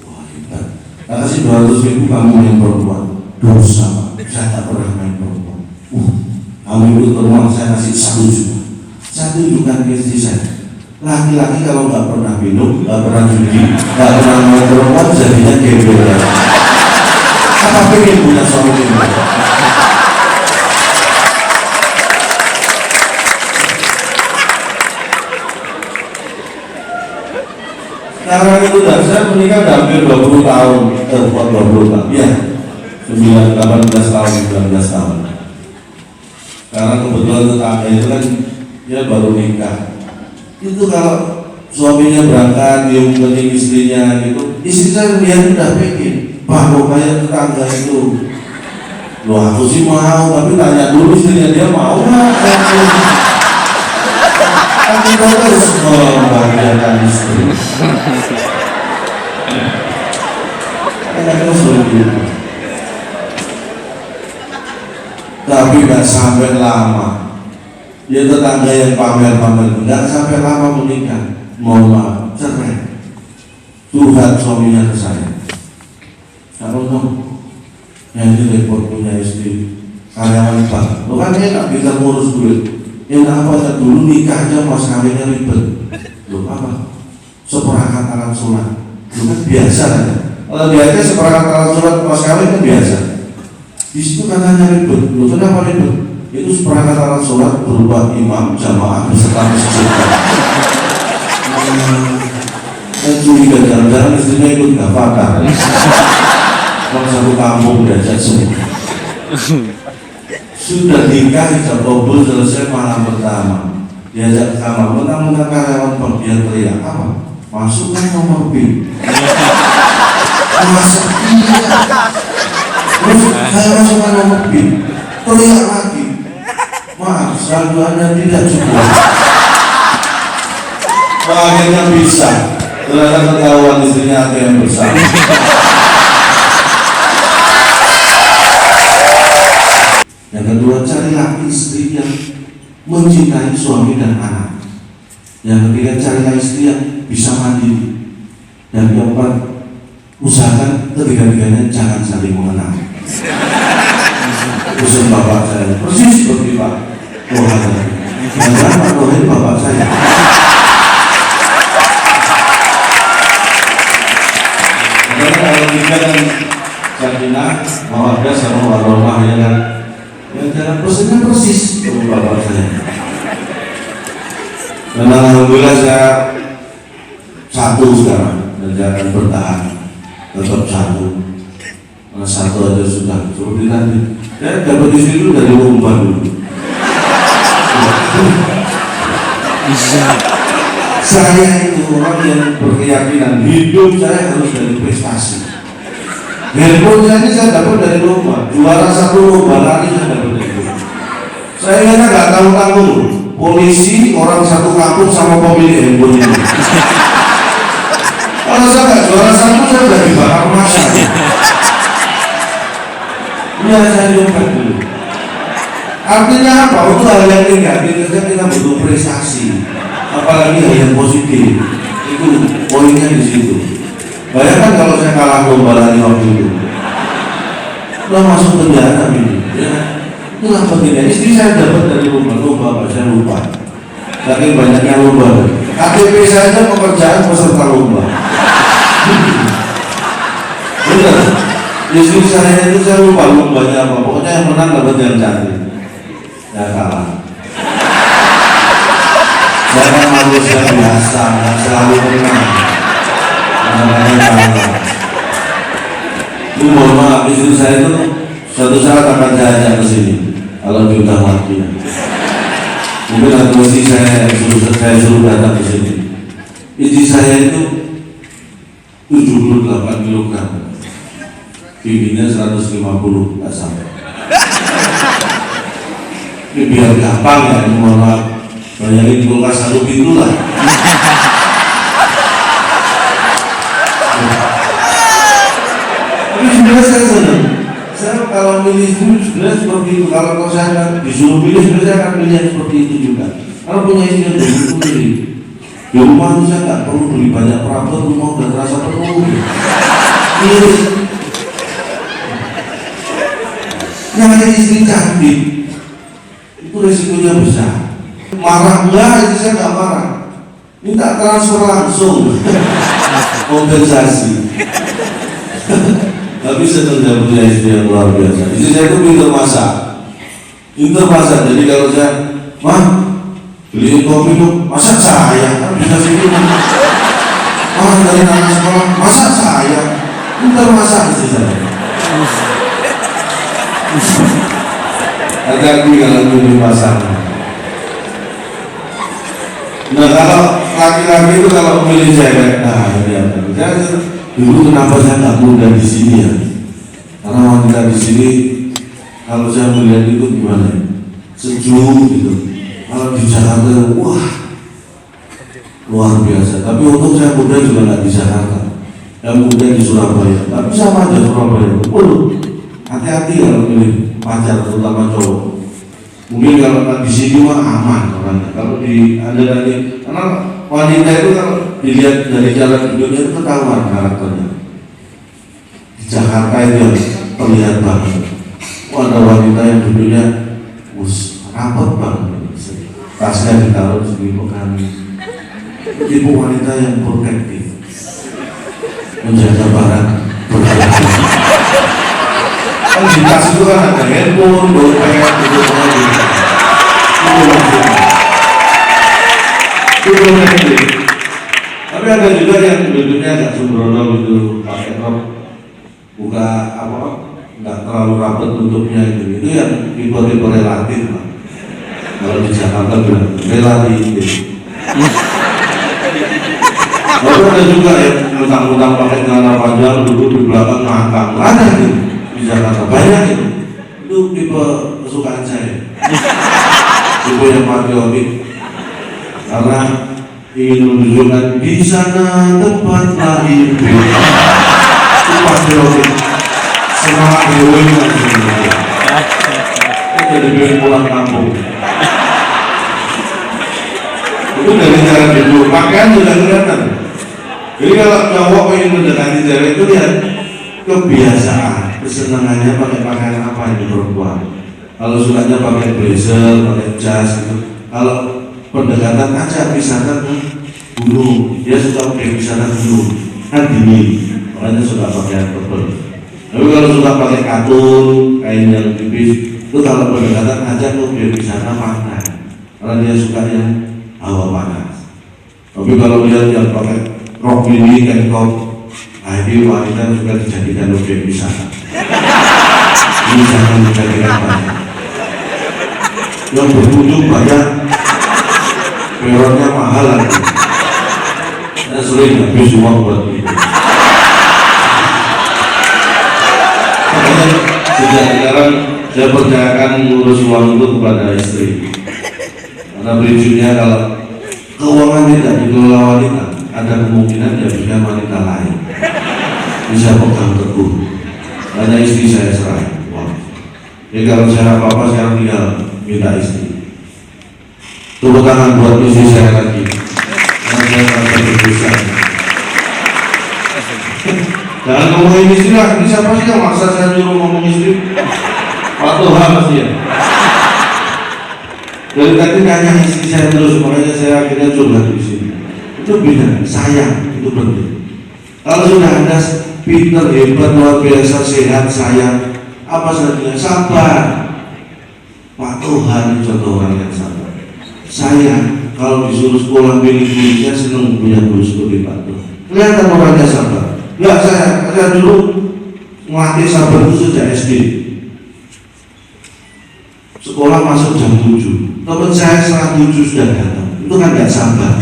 Wah hebat. Tak kasih 200.000 kamu main perempuan. Dosa Pak, saya nggak pernah main perempuan. Kamu ikut ke rumah saya kasih 1 juta. Saya tunjukkan ke istri saya. Laki-laki kalau nggak pernah minum, nggak pernah judi, nggak pernah main perempuan, jadinya gembel. Apa pengen punya suami gembel? Karena itu saya menikah udah hampir 20 tahun, 20 tahun, ya, 18 tahun, 19 tahun. Karena kebetulan tetangga itu kan dia baru nikah. Itu kalau suaminya berangkat, dia mengelilingi istrinya gitu, istri saya lihat udah pengen, Pak kok kayak tetangga itu. Loh aku sih mau, tapi tanya dulu istrinya dia mau nggak? Kan kita harus membahagiakan istri. Enaknya seperti itu. Tapi nggak sampai lama. Dia tetangga yang pamer-pamer, nggak sampai lama menikah, mohon maaf, cerai. Tuhan suaminya ke saya. Kalau dong, yang ini repot punya istri karyawan bank, lo kan enak bisa ngurus duit. Enak apa dulu nikah aja mas kawinnya ribet. Lo apa? Seperangkat alat sholat. Lo kan biasa kan? Kalau dia seperangkat alat sholat mas kawin kan biasa. Di situ katanya ribet. Lo kenapa ribet? Itu seperangkat alat sholat berupa imam, jamaah, beserta masjid. Saya curiga jarang-jarang istrinya ikut gak fakar. Kalau satu kampung diajak semua. Sudah nikah, hijab kabul selesai malam pertama. Diajak ke kamar, mentang-mentang karyawan bank dia teriak apa? Masukkan nomor PIN. Masuk iya. Terus saya masukkan nomor PIN. Teriak lagi. Maaf, saldo Anda tidak cukup. Akhirnya bisa. Ternyata ketahuan istrinya ada yang bersama. Yang kedua, carilah istri yang mencintai suami dan anak. Yang ketiga, carilah istri yang bisa mandiri. Dan yang keempat, usahakan ketiga-tiganya jangan saling mengenal. Usul bapak saya persis seperti Pak Tuhan. Jangan Pak Tuhan bapak saya. Karena kalau kita kan sakinah, mawaddah sama warahmah ya kan. Yang jalan persennya persis seperti bapak saya. Dan alhamdulillah saya satu sekarang dan jangan bertahan tetap satu. Karena satu aja sudah seperti tadi. Saya dapat istri itu dari umpan dulu. Saya itu orang yang berkeyakinan hidup saya harus dari prestasi. Handphone saya ini saya dapat dari lomba, juara 1 lomba lari saya dapat dari lomba. Saya ingatnya nggak tahu polisi orang satu kampung sama pemilik handphone ini. Kalau saya nggak juara 1 saya udah dibakar masa. Iya saya coba dulu. Artinya apa? Untuk hal yang negatif kita butuh prestasi, apalagi hal yang positif. Itu poinnya di situ. Bayangkan kalau saya kalah lomba lari waktu itu, lo masuk penjara ini, ya. Kenapa tidak? Istri saya dapat dari lomba apa saya lupa. Saking banyaknya lomba. KTP saja pekerjaan peserta lomba. Benar. Istri saya itu saya lupa lombanya apa. Pokoknya yang menang dapat yang cantik. Ya kalah. Saya kan manusia biasa, nggak selalu menang. Makanya kalah. Itu mohon maaf, istri saya itu suatu saat akan saya ajak ke sini kalau diundang lagi. Mungkin nanti istri saya suruh datang ke sini. Istri saya itu 78 kg, bibinya 150, nggak sampai. Ini biar gampang ya, mohon maaf. Bayangin kulkas satu pintu lah. Tapi sebenarnya saya senang. Saya kalau milih istri sebenarnya seperti itu. Kalau saya disuruh pilih, sebenarnya saya akan pilih seperti itu juga. Kalau punya istri yang dulu pilih. Di rumah itu saya nggak perlu beli banyak perabot, rumah udah terasa penuh. Pilih. Yang ada istri cantik, itu resikonya besar. Marah enggak, itu saya nggak marah. Minta transfer langsung, kompensasi. Tapi saya punya istri yang luar biasa. Istri saya itu pintar masak. Jadi kalau saya, mah beliin kopi dong, masak saya, kan bisa sih. Dari anak sekolah, masak saya, pintar masak istri saya. Ada kalau di pasar. Nah kalau laki-laki itu kalau memilih cewek, nah ini apa? Dulu kenapa saya nggak muda di sini ya? Karena wanita di sini kalau saya melihat itu gimana? Sejuk gitu. Kalau di Jakarta, wah luar biasa. Tapi untuk saya muda juga nggak di Jakarta. Yang muda di Surabaya. Tapi sama aja Surabaya. Hati-hati kalau pilih pacar, terutama cowok. Mungkin kalau di sini mah aman orangnya. Kalau di Anda nanti, karena wanita itu kalau dilihat dari cara hidupnya itu ketahuan karakternya. Di Jakarta itu yang terlihat banget. Ada wanita yang duduknya rapat banget. Tasnya ditaruh segi kami. Tipe wanita yang protektif, menjaga barang berharga. Kan di tas itu kan ada handphone, dompet, gitu semua. Itu protektif. Tapi ada juga yang duduknya agak sembrono gitu, pakai rok, buka apa, nggak terlalu rapat tutupnya gitu. Itu yang tipe-tipe relatif lah. Kalau di Jakarta bilang relatif. Lalu ada juga yang mentang-mentang pakai celana panjang duduk di belakang ngangkang. Ada gitu di Jakarta, banyak itu. Itu tipe kesukaan saya. Tipe yang patriotik. Karena ingin menunjukkan di sana tempat lahir. Itu patriotik. Semangat heroin sebenarnya. Itu jadi pengen pulang kampung. Itu dari cara duduk, pakaian sudah kelihatan. Jadi kalau cowok ingin mendekati cewek itu lihat kebiasaan, kesenangannya pakai pakaian apa ini perempuan. Kalau sukanya pakai blazer, pakai jas gitu. Kalau pendekatan aja wisata ke gunung, dia suka pakai wisata gunung, kan dingin, makanya suka pakaian tebal. Tapi kalau suka pakai katun, kain yang tipis, itu kalau pendekatan aja ke wisata pantai, karena dia suka yang hawa panas. Tapi kalau lihat yang pakai rok ini kayak kok, nah ini wanita juga dijadikan objek wisata. Ini jangan dijadikan banyak. Yang berkunjung banyak, peronnya mahal lagi. Saya sering habis uang buat itu. Makanya sejak sekarang saya percayakan ngurus uang itu kepada istri. Karena prinsipnya kalau keuangan tidak dikelola wanita, ada kemungkinan dihabiskan wanita lain. Bisa pegang teguh. Karena istri saya serah. Jadi kalau saya apa-apa sekarang tinggal minta istri. Tepuk tangan buat istri saya lagi. Karena saya merasa berdosa. Jangan ngomongin istri lah. Ini siapa sih yang maksa saya nyuruh ngomong istri? Pak Tuhan pasti ya. Dari tadi nanya istri saya terus, makanya saya akhirnya coba di sini. Itu benar, sayang itu penting. Kalau sudah ada pinter, hebat, luar biasa, sehat, sayang, apa saja, sabar. Pak Tuhan contoh orang yang sabar. Saya kalau disuruh sekolah pilih guru, saya senang punya guru seperti Pak Tuhan. Kelihatan orangnya sabar. Ya saya dulu melatih sabar itu sejak SD. Sekolah masuk jam 7, teman saya setengah 7 sudah datang. Itu kan gak sabar.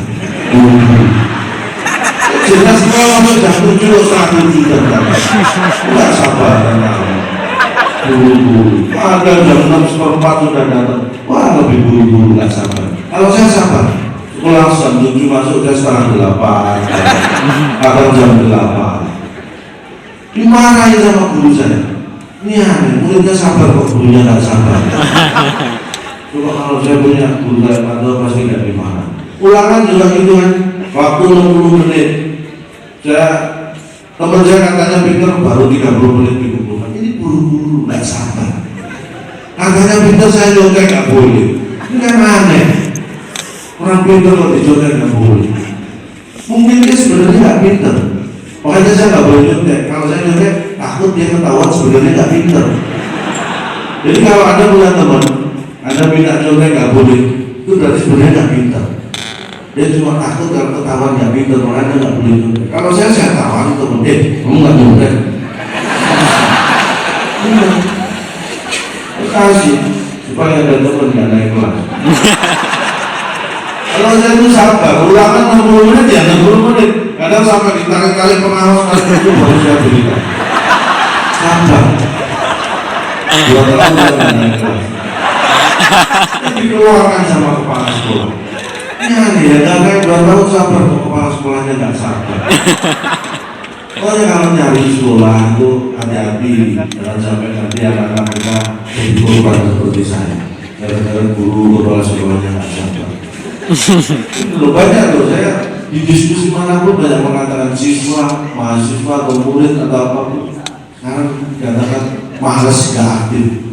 Jelas sekolah masuk jam 7 setengah 7 sudah datang. Gak sabar kan? Buru-buru. Ada jam 6:15 sudah datang. Wah lebih buru-buru, gak sabar. Kalau saya sabar, sekolah jam 7 masuk saya setengah 8, kadang jam 8. Dimarahin sama guru saya. Ini aneh, muridnya sabar kok, gurunya gak sabar. Coba kalau saya punya guru kayak Pak Tuhan pasti gak dimarah. Ulangan juga gitu kan, waktu 60 menit. Teman saya katanya pinter baru 30 menit dikumpulkan. Ini buru-buru, gak sabar. Katanya pinter saya nyontek gak boleh. Ini kan aneh. Orang pinter kok dicontek gak boleh. Mungkin dia sebenarnya gak pinter. Makanya saya nggak boleh nyontek. Kalau saya nyontek, takut dia ketahuan sebenarnya nggak pinter. Jadi kalau Anda punya teman, Anda minta nyontek nggak boleh, itu berarti sebenarnya nggak pinter. Dia cuma takut kalau ketahuan nggak pinter, makanya nggak boleh nyontek. Kalau saya tawarin teman, kamu nggak nyontek. Kasih supaya ada teman nggak naik kelas. Kalau saya itu sabar, ulangan 60 menit ya 60 menit. Kadang sampai ditarik kali pengawas itu baru saya berikan. Sabar. 2 tahun saya naik kelas. Dikeluarkan sama kepala sekolah. Ya karena 2 tahun sabar, kepala sekolahnya nggak sabar. Pokoknya kalau nyari sekolah itu hati-hati, jangan sampai nanti anak-anak kita jadi korban seperti saya. Gara-gara guru kepala sekolahnya nggak sabar. Loh banyak loh, saya di diskusi manapun banyak mengatakan siswa, mahasiswa atau murid atau apapun sekarang dikatakan malas gak aktif.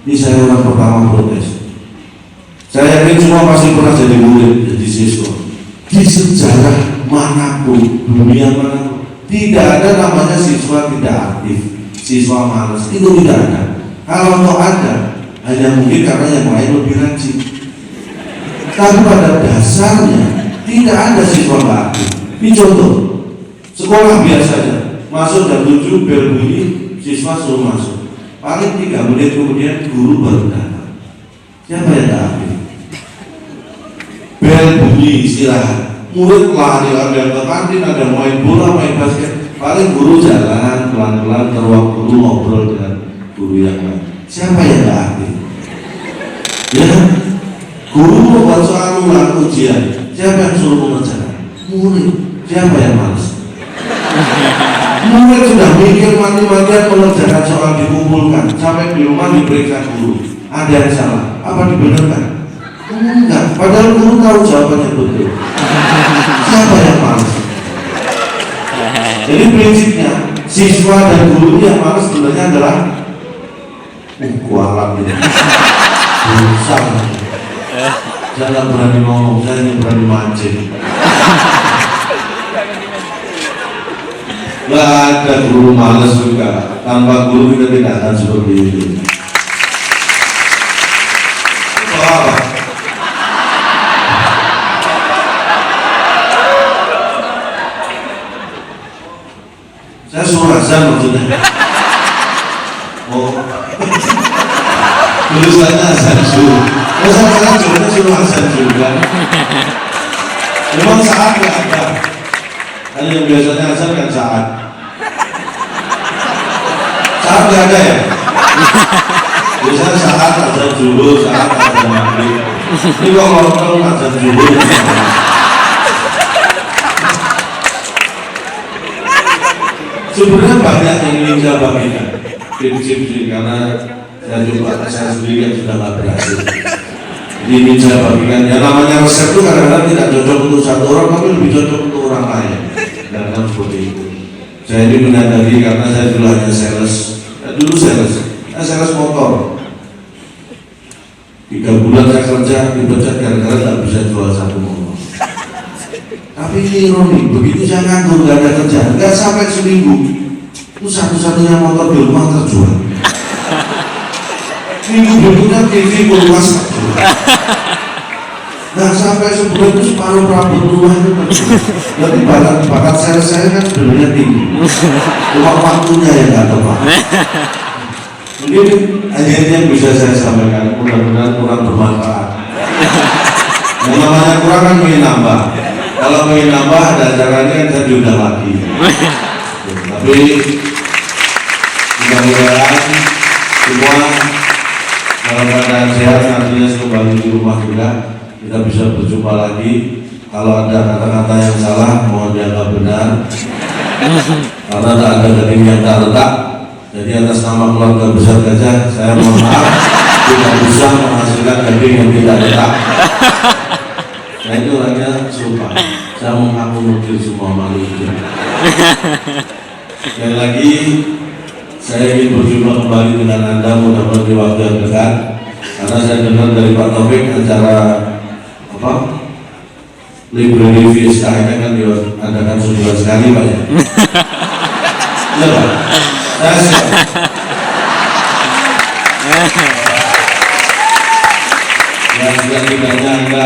Ini saya orang pertama protes. Saya yakin semua pasti pernah jadi murid, jadi siswa. Di sejarah manapun, dunia manapun, tidak ada namanya siswa tidak aktif, siswa malas, itu tidak ada. Kalau mau ada, hanya mungkin karena yang lain lebih rajin. Tapi pada dasarnya tidak ada siswa nggak aktif. Ini contoh, sekolah biasanya masuk jam 7 bel bunyi, siswa suruh masuk. Paling 3 menit kemudian guru baru datang. Siapa yang nggak aktif? Bel bunyi istirahat, murid lari ada ke kantin, ada main bola, main basket. Paling guru jalan pelan-pelan ke ruang guru ngobrol dengan guru yang lain. Siapa yang nggak aktif? Ya. Guru membuat soal ulang ujian, siapa yang suruh mengerjakan? Murid. Siapa yang malas? Murid sudah mikir mati-matian mengerjakan soal dikumpulkan, sampai di rumah diperiksa guru. Ada yang salah? Apa dibenarkan? Enggak. Padahal guru tahu jawabannya betul. Siapa yang malas? Jadi prinsipnya siswa dan guru yang malas sebenarnya adalah kualat ini. Berusaha. Jangan berani ngomong, saya hanya berani mancing. Gak ada guru malas juga. Tanpa guru kita tidak akan seperti itu. Apa? Saya suruh azan maksudnya. Oh. Tulisannya azan suruh. Saya suruh azan juga. Memang saat nggak ada. Kan yang biasanya azan kan saat. Saat nggak ada ya. Biasanya saat azan dulu, saat azan maghrib. Ini kok ngomong azan dulu. Sebenarnya banyak yang ingin saya bagikan prinsip karena saya sendiri yang sudah nggak berhasil. Jadi ingin saya bagikan, yang namanya resep itu kadang-kadang tidak cocok untuk satu orang, tapi lebih cocok untuk orang lain. Dan seperti itu. Saya ini menyadari karena saya dulu hanya sales. Dulu sales motor. 3 bulan saya kerja dipecat gara-gara nggak bisa jual 1 motor. Tapi ironi, begitu saya nganggur nggak ada kerjaan, nggak sampai seminggu itu satu-satunya motor di rumah terjual. Minggu berikutnya TV keluar terjual. Nah sampai sebulan itu separuh perabot rumah itu terjual. Jadi bakat saya kan sebenarnya tinggi, cuma waktunya yang nggak tepat. Mungkin hanya yang bisa saya sampaikan, mudah-mudahan kurang bermanfaat. Yang namanya kurang kan ingin nambah. Kalau ingin nambah ada acaranya kan saya diundang lagi. Tapi mudah-mudahan semua dalam keadaan sehat, nantinya kembali di rumah kita bisa berjumpa lagi. Kalau ada kata-kata yang salah mohon dianggap benar, karena tak ada daging yang tak retak. Jadi atas nama keluarga besar Gajah, saya mohon maaf tidak bisa menghasilkan daging yang tidak retak. Nah itu orangnya sumpah, saya mengakomodir semua makhluk hidup. Sekali lagi, saya ingin berjumpa kembali dengan Anda mudah-mudahan di waktu yang dekat. Karena saya dengar dari Pak Taufik acara apa? Library Fiesta ini kan diadakan sebulan sekali Pak ya. Iya Pak. Saya siap. Ya setidaknya Anda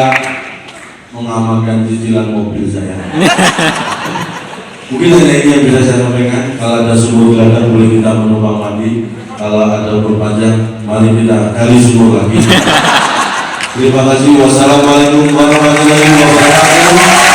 mengamankan cicilan mobil saya. Mungkin hanya ini yang bisa saya sampaikan. Kalau ada sumur gelagat boleh kita menumpang mandi. Kalau ada umur panjang, mari kita gali sumur lagi. Terima kasih. Wassalamualaikum warahmatullahi wabarakatuh.